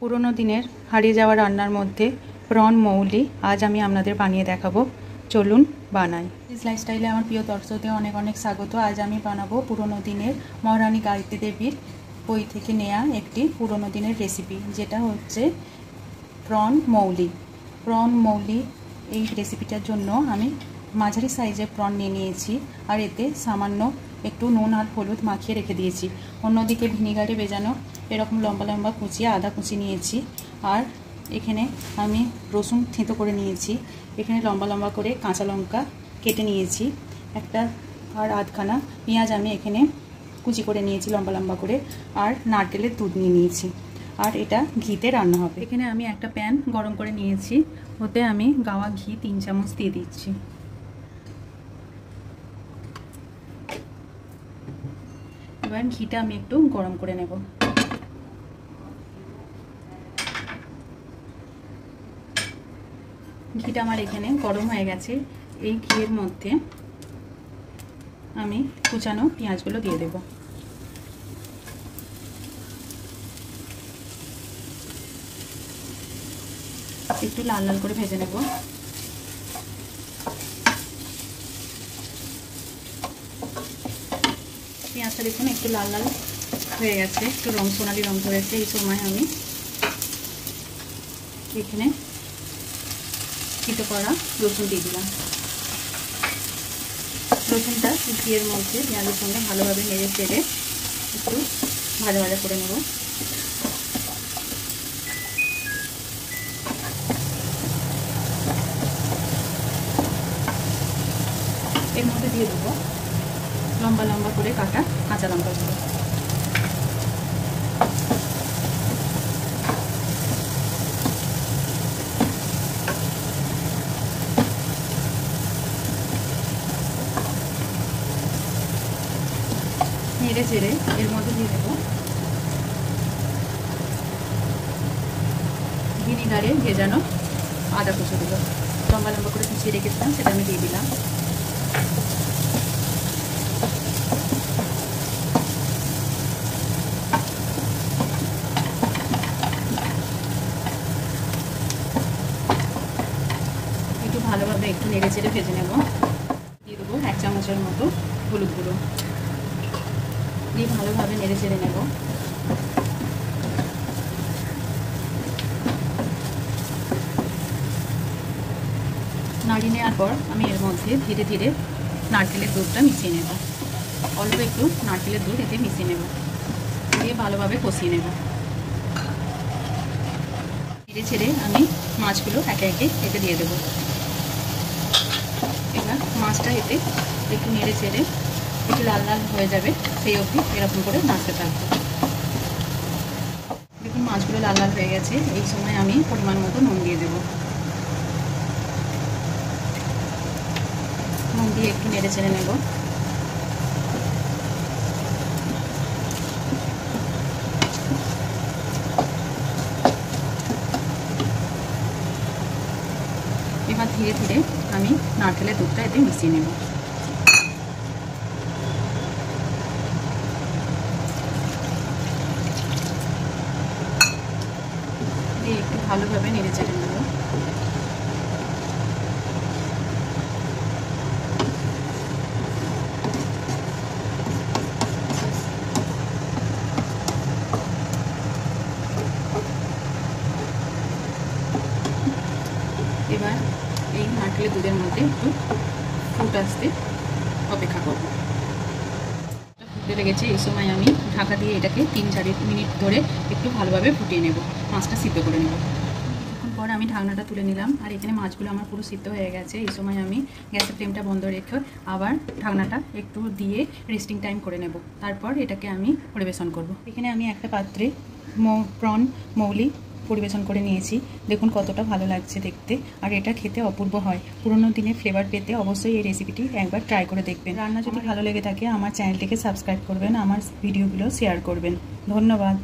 পুরনো দিনের হারিয়ে যাওয়া রান্নার মধ্যে প্রন মৌলি আজ আমি আপনাদের বানিয়ে দেখাবো। চলুন বানাই। ইস লাইফস্টাইলে আমার প্রিয় দর্শকদের অনেক অনেক স্বাগত। আজ আমি বানাবো পুরনো দিনের মহারানী গায়ত্রী দেবীর বই থেকে নেওয়া একটি পুরনো দিনের রেসিপি, যেটা হচ্ছে প্রন মৌলি। প্রন মৌলি এই রেসিপিটার জন্য আমি মাঝারি সাইজের প্রন নিয়ে নিয়েছি, আর এতে সামান্য একটু নুন আর হলুদ মাখিয়ে রেখে দিয়েছি। অন্যদিকে ভিনিগারে ভেজানো এরকম লম্বা লম্বা কুচিয়ে আদা কুচি নিয়েছি, আর এখানে আমি রসুন থেঁতো করে নিয়েছি। এখানে লম্বা লম্বা করে কাঁচা লঙ্কা কেটে নিয়েছি একটা, আর আধখানা পেঁয়াজ আমি এখানে কুচি করে নিয়েছি লম্বা লম্বা করে, আর নারকেলের দুধ নিয়ে নিয়েছি। আর এটা ঘিতে রান্না হবে। এখানে আমি একটা প্যান গরম করে নিয়েছি, ওতে আমি গাওয়া ঘি 3 চামচ দিয়ে দিচ্ছি। এবার ঘিটা আমি একটু গরম করে নেব। ঘিটা আমার এখানে গরম হয়ে গেছে। এই ঘিয়ের মধ্যে আমি কুচানো পেঁয়াজগুলো দিয়ে দেব। একটু লাল লাল করে ভেজে নেব। পেঁয়াজটা দেখুন একটু লাল লাল হয়ে গেছে, একটু সোনালি রং ধরেছে। এই সময় আমি এখানে কেটে করা রসুন দিয়ে দিলাম। রসুনটা ঘিয়ের মধ্যে পেঁয়াজের সঙ্গে ভালোভাবে নেড়ে চেড়ে একটু ভাজা ভাজা করে নেব। এর মধ্যে দিয়ে দেবো লম্বা লম্বা করে কাটা কাঁচা লঙ্কাগুলো। নেড়ে চেড়ে এর মধ্যে দিয়ে দেবো ভিনিগারে ভেজানো আদা কুচোগুলো, লম্বা লম্বা করে কুচিয়ে রেখেছিলাম, সেটা আমি দিয়ে দিলাম। একটু ভালোভাবে একটু নেড়ে চেড়ে ভেজে নেব। দিয়ে দেবো 1 চামচের মতো হলুদ গুঁড়ো, দিয়ে ভালোভাবে নেড়ে চেড়ে নেব। নাড়িয়ে নেওয়ার পর আমি এর মধ্যে ধীরে ধীরে নারকেলের দুধটা মিশিয়ে নেব। অল্প একটু নারকেলের দুধ এতে মিশিয়ে নেব, দিয়ে ভালোভাবে কষিয়ে নেব। ধীরে ছেড়ে আমি মাছগুলো একে একে এতে দিয়ে দেবো। এবার মাছটা এতে একটু নেড়ে চেড়ে একটু লাল লাল হয়ে যাবে, সেই অবধি এরকম করে নাড়তে থাকবো। দেখুন মাছগুলো লাল লাল হয়ে গেছে। এই সময় আমি পরিমাণ মতো নুন দিয়ে দেবো। নুন দিয়ে একটু নেড়ে চেড়ে নেব। এবার ধীরে ধীরে আমি নারকেলের দুধটা এতে মিশিয়ে নেব। দিয়ে একটু ভালোভাবে নেড়ে চেড়ে নেব। এবার এই নারকেলের দুধের মধ্যে একটু ফুট আসতে অপেক্ষা করব। ফুটতে লেগেছে, এই সময় আমি ঢাকা দিয়ে এটাকে 3-4 মিনিট ধরে একটু ভালোভাবে ফুটিয়ে নেব, মাছটা সিদ্ধ করে নেব। কিছুক্ষণ পর আমি ঢাকনাটা তুলে নিলাম, আর এখানে মাছগুলো আমার পুরো সিদ্ধ হয়ে গেছে। এই সময় আমি গ্যাসের ফ্লেমটা বন্ধ রেখে আবার ঢাকনাটা একটু দিয়ে রেস্টিং টাইম করে নেব। তারপর এটাকে আমি পরিবেশন করব। এখানে আমি একটা পাত্রে প্রন মৌলি পরিবেশন করে নিয়েছি। দেখুন কতটা ভালো লাগছে দেখতে, আর এটা খেতে অপূর্ব হয়। পুরোনো দিনের ফ্লেভার পেতে অবশ্যই এই রেসিপিটি একবার ট্রাই করে দেখবেন। রান্না যদি ভালো লেগে থাকে আমার চ্যানেলটিকে সাবস্ক্রাইব করবেন, আমার ভিডিওগুলো শেয়ার করবেন। ধন্যবাদ।